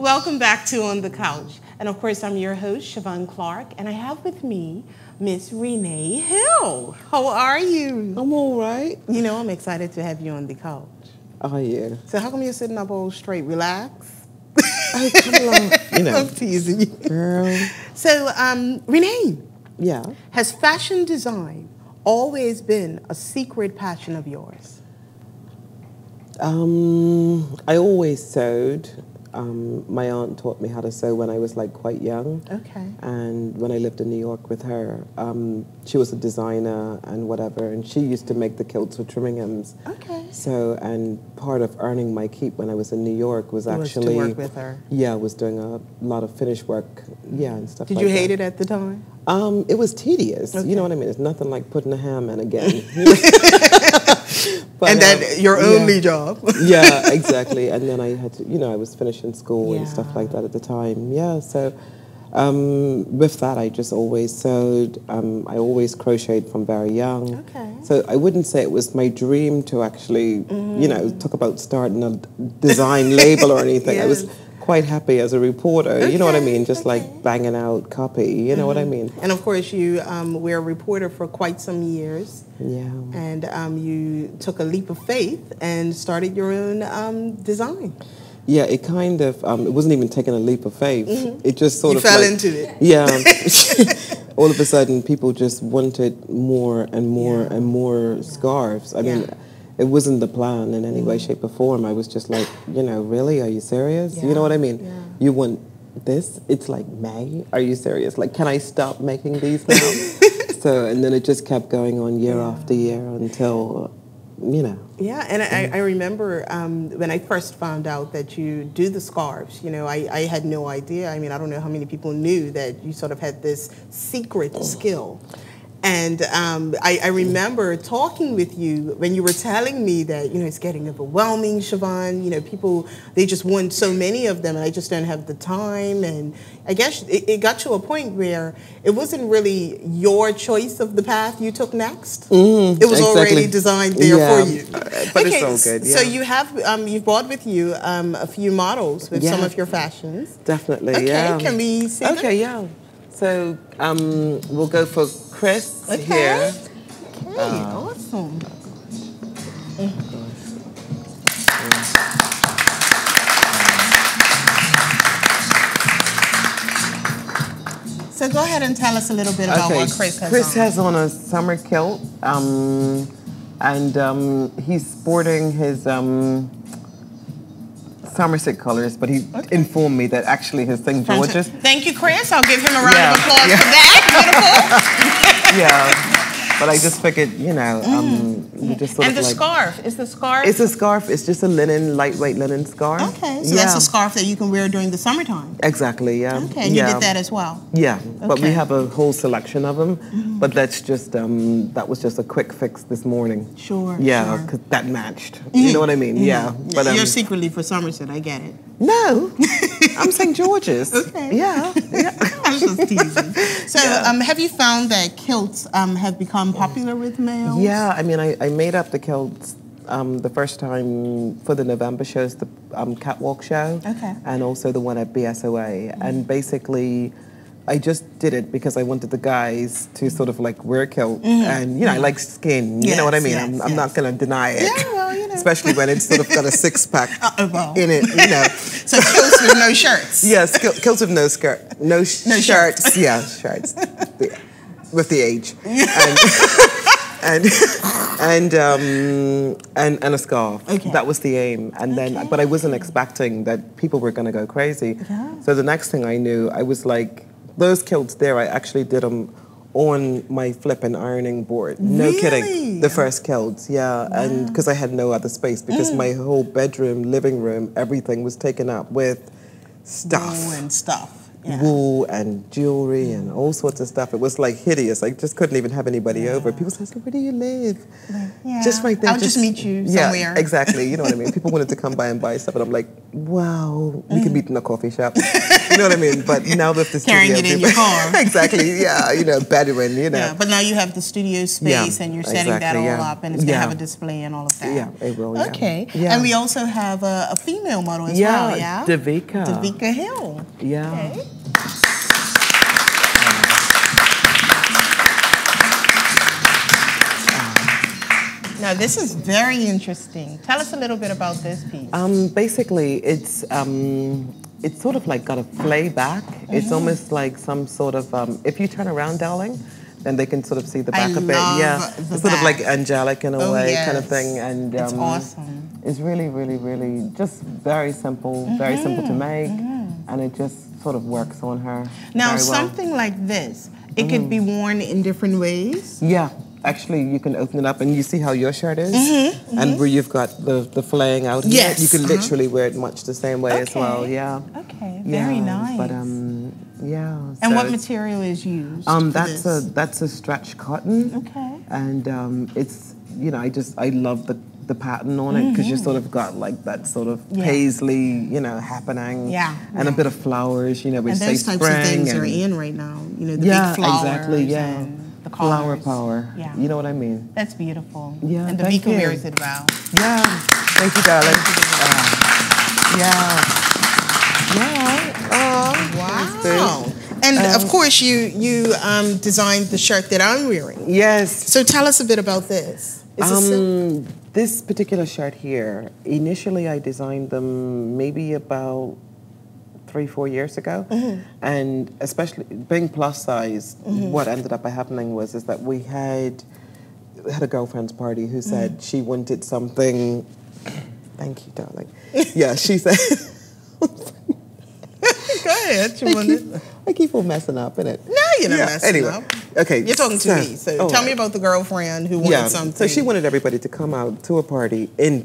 welcome back to On the Couch. And of course, I'm your host, Siobhan Clark, and I have with me Miss Rene Hill. How are you? I'm all right. You know, I'm excited to have you on the couch. Oh, yeah. So how come you're sitting up all straight? Relax. Oh, come on. You know. I'm teasing you. Girl. So, Rene. Yeah. Has fashion design always been a secret passion of yours? I always sewed. My aunt taught me how to sew when I was like quite young. Okay. And when I lived in New York with her, she was a designer and whatever, and she used to make the kilts for Trimminghams. Okay. So, and part of earning my keep when I was in New York was actually to work with her. Yeah, I was doing a lot of finish work, and stuff. Did like you that. hate it at the time? It was tedious. Okay. You know what I mean? It's nothing like putting a ham in again. But, and that your only job. Yeah, exactly. And then I had to, I was finishing school and Yeah. stuff like that at the time. Yeah, so with that, I just always sewed. I always crocheted from very young. Okay. So I wouldn't say it was my dream to actually, talk about starting a design label or anything. Yes. I was quite happy as a reporter, you know what I mean? Just Okay. like banging out copy, you know what I mean? And of course, you were a reporter for quite some years. Yeah. And you took a leap of faith and started your own design. Yeah, it kind of, it wasn't even taking a leap of faith. It just sort You of fell like, into it. Yeah. All of a sudden, people just wanted more and more and more scarves. I mean, it wasn't the plan in any way, shape, or form. I was just like, really? Are you serious? You know what I mean? Yeah. You want this? It's like May? Are you serious? Like, can I stop making these now? So, and then it just kept going on year after year until, Yeah, and I remember when I first found out that you do the scarves, I had no idea. I mean, I don't know how many people knew that you sort of had this secret skill. And I remember talking with you when you were telling me that, it's getting overwhelming, Siobhan. People, they just want so many of them, and I just don't have the time. And I guess it got to a point where it wasn't really your choice of the path you took next. It was already designed there for you. But it's all good, yeah. So you have, you've brought with you a few models with some of your fashions. Definitely, Okay, can we see them? Okay, yeah. So we'll go for Chris here. Okay, awesome. So go ahead and tell us a little bit about what Chris has on. Chris has on a summer kilt, and he's sporting his Somerset colors, but he informed me that actually his St. George's. Thank you, Chris. I'll give him a round of applause for that. Beautiful. Yeah. But I just figured, we just sort and of the like... scarf, is the scarf? It's a scarf. It's just a lightweight linen scarf. Okay, so that's a scarf that you can wear during the summertime. Exactly, yeah. Okay, and you did that as well? Yeah, but we have a whole selection of them. But that's just, that was just a quick fix this morning. Sure, yeah, because that matched. You know what I mean? Yeah. But you're secretly for Somerset, I get it. No, I'm St. George's. Okay. Yeah. I was just teasing. So, have you found that kilts have become popular with males? Yeah, I mean, I made up the kilts the first time for the November shows, the catwalk show, and also the one at BSOA. And basically, I just did it because I wanted the guys to sort of like wear a kilt, and I like skin. You know what I mean? I'm not going to deny it. Yeah, well, especially when it's sort of got a six-pack in it. So kilts with no shirts. Yes, kilts with no skirt, no shirts. Yeah, shirts with the age. And a scarf. Okay. That was the aim. And then, but I wasn't expecting that people were going to go crazy. Yeah. So the next thing I knew, I was like, those kilts there, I actually did them on my flipping ironing board. No kidding. The first kilts, yeah. And because I had no other space, because my whole bedroom, living room, everything was taken up with stuff. Wool and stuff. Yeah. Wool and jewelry and all sorts of stuff. It was like hideous. I just couldn't even have anybody over. People said, "So where do you live?" Yeah. Just right there. I'll just meet you somewhere. Yeah, exactly. You know what I mean? People wanted to come by and buy stuff, and I'm like, wow, we could meet in a coffee shop. You know what I mean? But now with the studio, carrying it in your car. Exactly. Yeah. You know, bedroom. You know. Yeah, but now you have the studio space, and you're setting that all up, and it's gonna have a display and all of that. Yeah, it will. Yeah. Okay. Yeah. And we also have a female model as well. Yeah. Davika Hill. Yeah. Okay. Now this is very interesting. Tell us a little bit about this piece. Basically, it's sort of like got a flay back. It's almost like some sort of if you turn around, darling, then they can sort of see the back a bit. Yeah, it's sort of like angelic in a way, kind of thing. And it's awesome. It's really, really, really just very simple to make, and it just sort of works on her. Now, very well. Something like this, it could be worn in different ways. Yeah. Actually, you can open it up and you see how your shirt is, and where you've got the flaying out here. Yes. You can literally wear it much the same way as well. Yeah. Okay. Very nice. But yeah. And what material is used? That's a stretch cotton. Okay. And it's I love the pattern on it, because you sort of got like that sort of paisley, happening. Yeah. And a bit of flowers, which and say those types spring. of things are in right now. The big flowers. Exactly. Yeah. The flower power. Yeah. You know what I mean? That's beautiful. Yeah. And Davika wears it well. Yeah. Thank you, darling. Yeah. Wow. And of course, you designed the shirt that I'm wearing. Yes. So tell us a bit about this. This particular shirt here, initially I designed them maybe about 3-4 years ago, and especially being plus size, what ended up happening was that we had a girlfriend's party who said she wanted something. Thank you, darling. Yeah, she said. Go ahead. I keep on messing up, innit? No, you're not messing up. Okay. You're talking to me, so tell me about the girlfriend who wanted something. So she wanted everybody to come out to a party in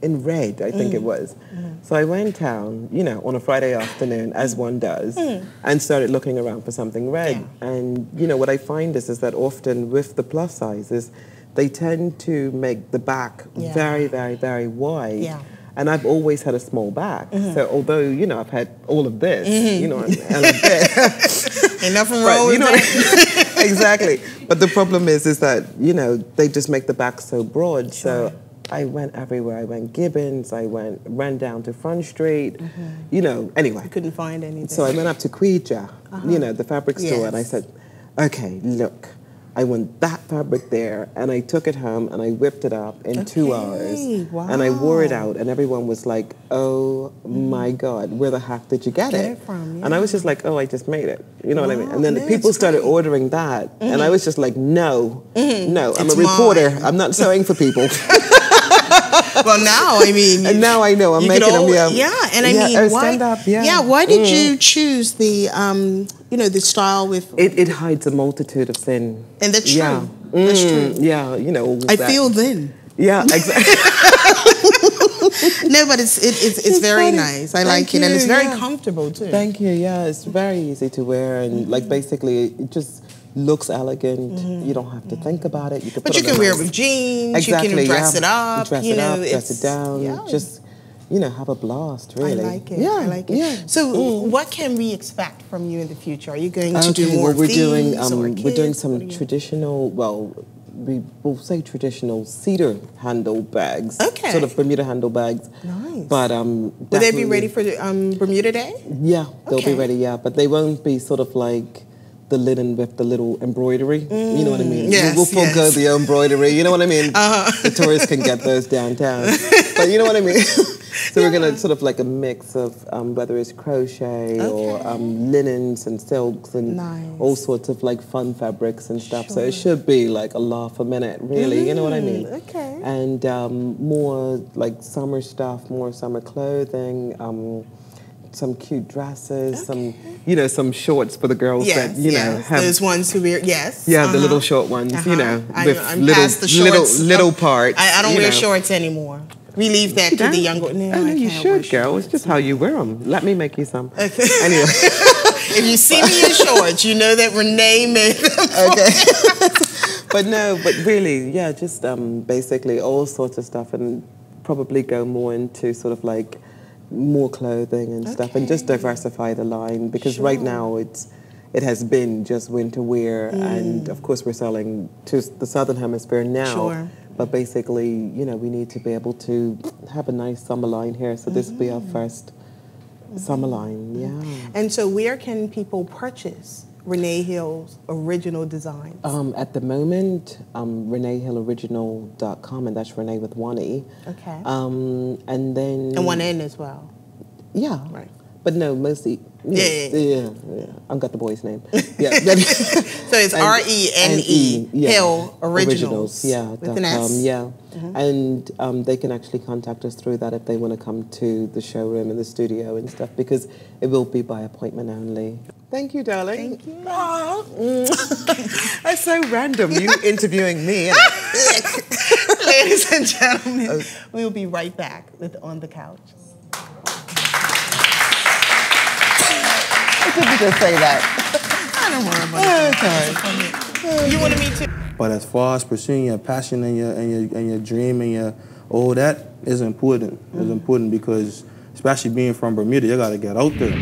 red, I think it was. So I went down, on a Friday afternoon, as one does, and started looking around for something red. Yeah. And, what I find is that often with the plus sizes, they tend to make the back very, very, very wide. Yeah. And I've always had a small back. So although, I've had all of this, and like this. Ain't nothing wrong with that. Exactly. But the problem is that, they just make the back so broad. Sure. So I went everywhere. I went Gibbons. I ran down to Front Street. Anyway. I couldn't find anything. So I went up to Quija, the fabric store, and I said, okay, look. I want that fabric there, and I took it home and I whipped it up in 2 hours. Wow. And I wore it out, and everyone was like, oh my God, where the heck did you get it from? Yeah. And I was just like, oh, I just made it. You know what I mean? And then the people started ordering that, and I was just like, no, I'm a reporter. Mine. I'm not sewing for people. Well, now, and now I know I'm making them. Yeah, and I mean, why? Stand up, why did you choose the, the style with? It hides a multitude of sin. And that's true. Yeah. That's true. Yeah, I feel then. Yeah, exactly. No, but it's very nice. I like it, and it's very comfortable too. Thank you. Yeah, it's very easy to wear, and like basically, it just looks elegant. You don't have to think about it. You can wear it with jeans. Exactly. You can dress it up. Dress it up. Dress it down. Yeah. Just have a blast. Really. I like it. Yeah. I like it. Yeah. So, what can we expect from you in the future? Are you going to do more we're themes we're doing some traditional. Well, we will say traditional cedar handle bags. Okay. Sort of Bermuda handle bags. Nice. But will they be ready for Bermuda Day? Yeah, they'll be ready. Yeah, but they won't be sort of like the linen with the little embroidery. You know what I mean? Yes, we'll forego the embroidery. You know what I mean? The tourists can get those downtown. But you know what I mean? So we're going to sort of like a mix of whether it's crochet or linens and silks and all sorts of like fun fabrics and stuff. Sure. So it should be like a laugh a minute, really. You know what I mean? Okay. And more like summer stuff, more summer clothing, some cute dresses, some shorts for the girls that have those ones who wear the little short ones, with I'm past the shorts. little parts. I don't wear shorts anymore. We leave that to the younger. No, you should, girl. It's just how you wear them. Let me make you some. Okay. Anyway, if you see me in shorts, you know that Rene made them. Okay. But really, just basically all sorts of stuff, and probably go more into sort of like more clothing and stuff, and just diversify the line, because right now it has been just winter wear, and of course we're selling to the Southern Hemisphere now, but basically, you know, we need to be able to have a nice summer line here, so this will be our first summer line, And so where can people purchase Rene Hill's original designs? At the moment, ReneHillOriginal.com, and that's Rene with one E. Okay. And then... And one N as well. Yeah. Right. But no, mostly... Yeah. I've got the boy's name. Yeah. So it's RENE, Hill Originals. Yeah. With an S. Yeah. And they can actually contact us through that if they want to come to the showroom and the studio and stuff, because it will be by appointment only. Thank you, darling. Thank you. That's so random, you interviewing me. Ladies and gentlemen, we'll be right back with On the Couch. Did you just say that? I don't worry about it. You wanted me to. But as far as pursuing your passion and your dream and all that is important. It's important because, especially being from Bermuda, you gotta get out there.